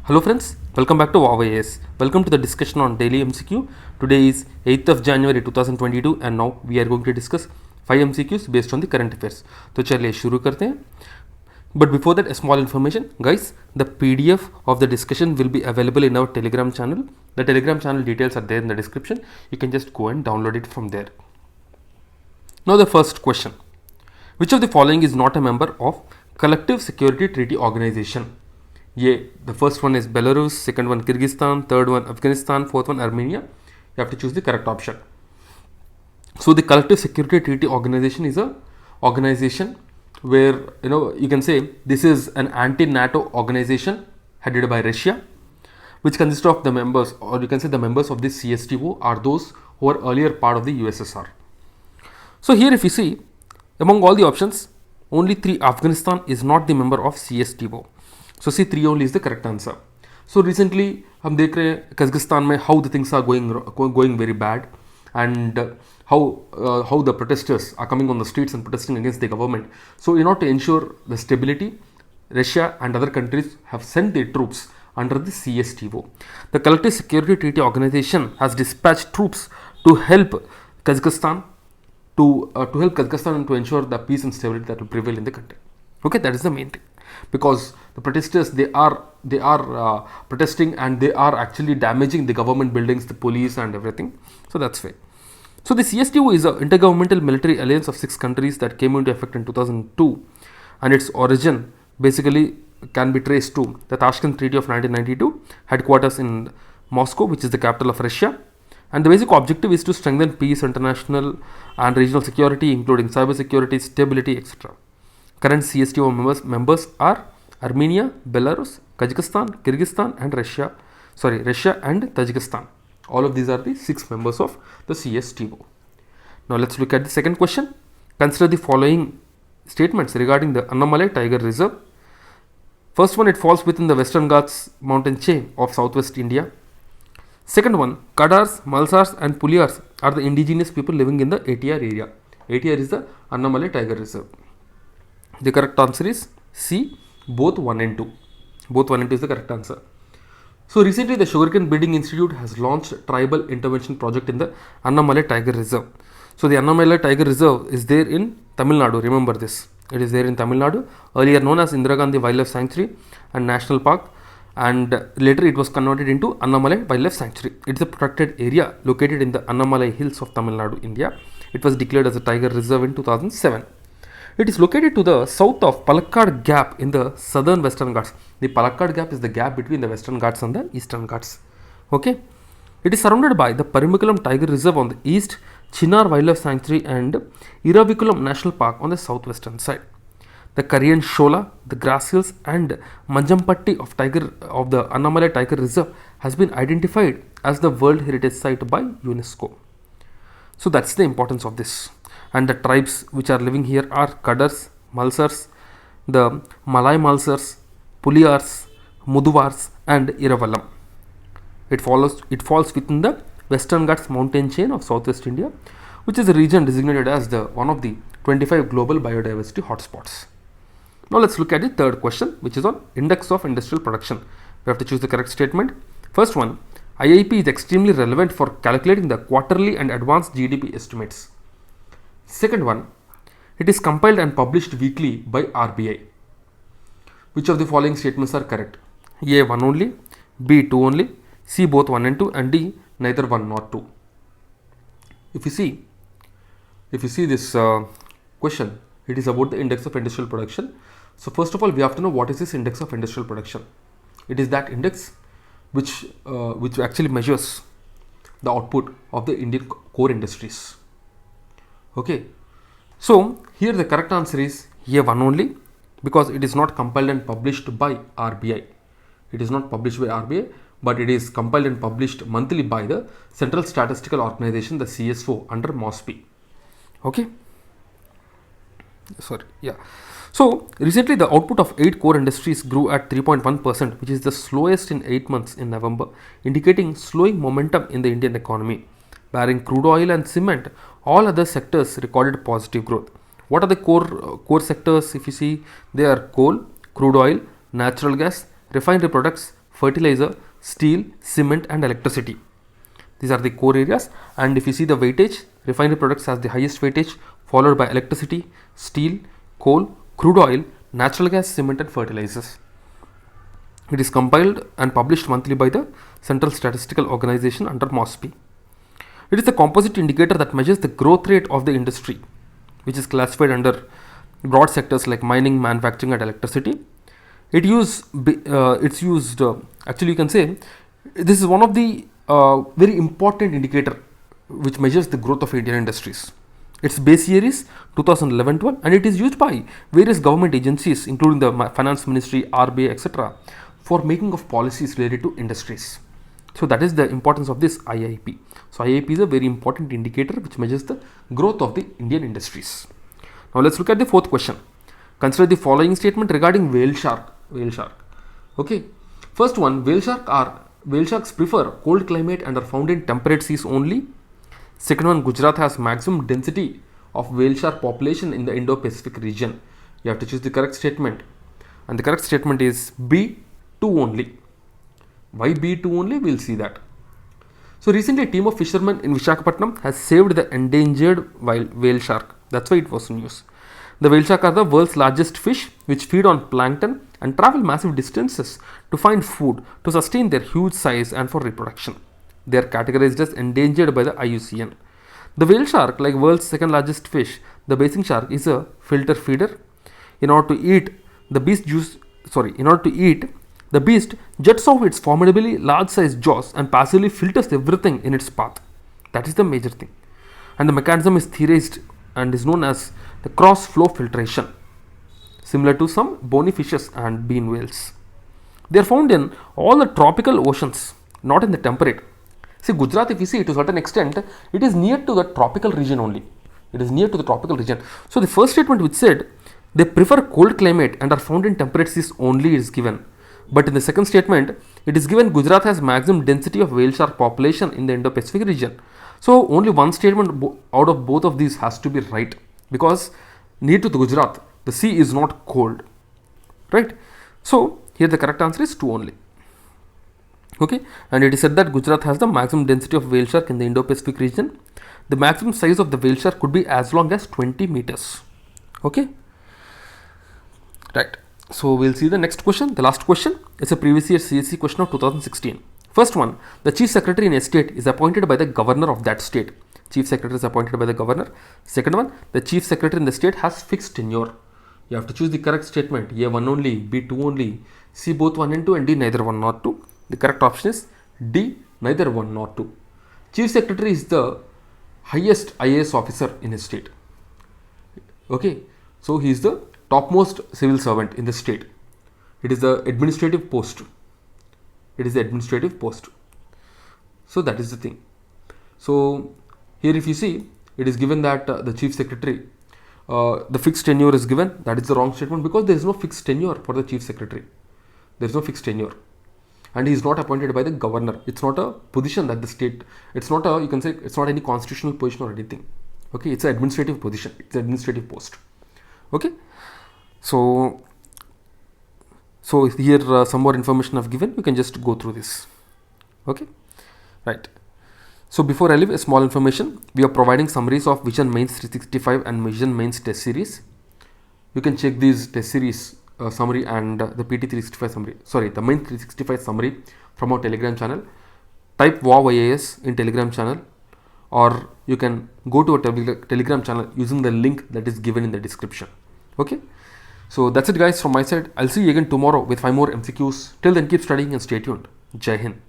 Hello friends, welcome back to WowIAS. Welcome to the discussion on daily MCQ. Today is 8th of January 2022 and now we are going to discuss 5 MCQs based on the current affairs. तो चलिए शुरू करते हैं. But before that, a small information, guys. The PDF of the discussion will be available in our Telegram channel. The Telegram channel details are there in the description. You can just go and download it from there. Now the first question. Which of the following is not a member of Collective Security Treaty Organization? The first one is Belarus, second one Kyrgyzstan, third one Afghanistan, fourth one Armenia. You have to choose the correct option. So the Collective Security Treaty Organization is a organization where you can say this is an anti-NATO organization headed by Russia, which consists of the members, or you can say the members of this CSTO are those who were earlier part of the USSR. So here if you see, among all the options, only 3 Afghanistan is not the member of CSTO. So see 3 only is the correct answer. So recently हम देख रहे हैं Kazakhstan में how the things are going very bad, and how the protesters are coming on the streets and protesting against the government. So in order to ensure the stability, Russia and other countries have sent their troops under the CSTO. The Collective Security Treaty Organization has dispatched troops to help Kazakhstan and to ensure the peace and stability that will prevail in the country. Okay, that is the main thing, because the protesters they are protesting and they are actually damaging the government buildings, the police and everything. So that's why. So the CSTO is an intergovernmental military alliance of 6 countries that came into effect in 2002, and its origin basically can be traced to the Tashkent Treaty of 1992, headquarters in Moscow, which is the capital of Russia. And the basic objective is to strengthen peace, international and regional security, including cyber security, stability, etc. Current CSTO members are Armenia, Belarus, Kazakhstan, Kyrgyzstan and Russia and Tajikistan. All of these are the 6 members of the CSTO. Now let's look at the second question. Consider the following statements regarding the Annamalai Tiger Reserve. First one, it falls within the Western Ghats mountain chain of southwest India. Second one, Kadars, Malsars and Puliyars are the indigenous people living in the ATR area. ATR is the Annamalai Tiger Reserve. The correct answer is C, both 1 and 2. Both 1 and 2 is the correct answer. So recently the Sugarcane Breeding Institute has launched tribal intervention project in the Annamalai Tiger Reserve. So the Annamalai Tiger Reserve is there in Tamil Nadu. Remember this. It is there in Tamil Nadu, earlier known as Indira Gandhi Wildlife Sanctuary and National Park, and later it was converted into Annamalai Wildlife Sanctuary. It is a protected area located in the Annamalai Hills of Tamil Nadu, India. It was declared as a tiger reserve in 2007. It is located to the south of Palakkad Gap in the southern Western Ghats. The Palakkad Gap is the gap between the Western Ghats and the Eastern Ghats. Okay. It is surrounded by the Parimakalam Tiger Reserve on the east, Chinar Wildlife Sanctuary and Iravikulam National Park on the southwestern side. The Karian Shola, the Grass Hills and Manjampatti of the Annamalai Tiger Reserve has been identified as the World Heritage Site by UNESCO. So that's the importance of this. And the tribes which are living here are Kadars, Malsars, the Malay Malsars, Puliyars, Muduvars and Iravalam. It falls within the Western Ghats mountain chain of southwest India, which is a region designated as one of the 25 global biodiversity hotspots. Now let's look at the third question, which is on Index of Industrial Production. We have to choose the correct statement. First one, IIP is extremely relevant for calculating the quarterly and advanced GDP estimates. Second one, it is compiled and published weekly by RBI. Which of the following statements are correct? A 1 only, B 2 only, C both 1 and 2 and D neither 1 nor 2. If you see this question, it is about the Index of Industrial Production. So first of all, we have to know what is this Index of Industrial Production. It is that index which actually measures the output of the Indian core industries. Okay, so here the correct answer is A1 only, because it is not compiled and published by RBI. It is not published by RBI, but it is compiled and published monthly by the Central Statistical Organization, the CSO, under MOSPI. Okay. So recently the output of 8 core industries grew at 3.1%, which is the slowest in 8 months in November, indicating slowing momentum in the Indian economy. Barring crude oil and cement, all other sectors recorded positive growth. What are the core sectors? If you see, they are coal, crude oil, natural gas, refinery products, fertilizer, steel, cement and electricity. These are the core areas, and if you see the weightage, refinery products has the highest weightage, followed by electricity, steel, coal, crude oil, natural gas, cement and fertilizers. It is compiled and published monthly by the Central Statistical Organization under MOSPI. It is the composite indicator that measures the growth rate of the industry, which is classified under broad sectors like mining, manufacturing and electricity. It's used, actually you can say, this is one of the very important indicator which measures the growth of Indian industries. Its base year is 2011-12 and it is used by various government agencies including the Finance Ministry, RBI, etc. for making of policies related to industries. So that is the importance of this IIP. So IIP is a very important indicator which measures the growth of the Indian industries. Now let's look at the fourth question. Consider the following statement regarding whale shark. Okay. First one, whale sharks prefer cold climate and are found in temperate seas only. Second one, Gujarat has maximum density of whale shark population in the Indo-Pacific region. You have to choose the correct statement. And the correct statement is B2 only. Why B2 only? We'll see that. So recently a team of fishermen in Visakhapatnam has saved the endangered whale shark. That's why it was news. The whale shark are the world's largest fish which feed on plankton and travel massive distances to find food to sustain their huge size and for reproduction. They are categorized as endangered by the IUCN. The whale shark, like world's second largest fish, the basking shark is a filter feeder. In order to eat, the beast jets off its formidably large sized jaws and passively filters everything in its path. That is the major thing. And the mechanism is theorized and is known as the cross flow filtration, similar to some bony fishes and bean whales. They are found in all the tropical oceans, not in the temperate. See, Gujarat, if you see, to a certain extent, it is near to the tropical region only. It is near to the tropical region. So the first statement which said they prefer cold climate and are found in temperate seas only is given. But in the second statement, it is given Gujarat has maximum density of whale shark population in the Indo-Pacific region. So only one statement out of both of these has to be right, because near to the Gujarat, the sea is not cold, right? So here the correct answer is 2 only. Okay, and it is said that Gujarat has the maximum density of whale shark in the Indo-Pacific region. The maximum size of the whale shark could be as long as 20 meters. Okay, right. So we'll see the next question. The last question is a previous year CSE question of 2016. First one, the chief secretary in a state is appointed by the governor of that state. Chief secretary is appointed by the governor. Second one, the chief secretary in the state has fixed tenure. You have to choose the correct statement. A 1 only, B 2 only, C both 1 and 2, and D neither 1 nor 2. The correct option is D, neither 1 nor 2. Chief secretary is the highest IAS officer in his state. Okay, so he is the topmost civil servant in the state. It is the administrative post. It is the administrative post. So that is the thing. So here if you see, it is given that the chief secretary, the fixed tenure is given. That is the wrong statement, because there is no fixed tenure for the chief secretary. There is no fixed tenure. And he is not appointed by the governor. It's not a position that the state, it's not a, you can say, it's not any constitutional position or anything. Okay, it's an administrative position. It's an administrative post. Okay. So here some more information I've given. You can just go through this. Okay, right. So before I leave, a small information. We are providing summaries of Vision Mains 365 and Vision Mains test series. You can check these test series summary and the PT 365 summary. Sorry, the Mains 365 summary from our Telegram channel. Type WOW IAS in Telegram channel, or you can go to a Telegram channel using the link that is given in the description. Okay. So that's it guys from my side. I'll see you again tomorrow with 5 more MCQs. Till then, keep studying and stay tuned. Jai Hind.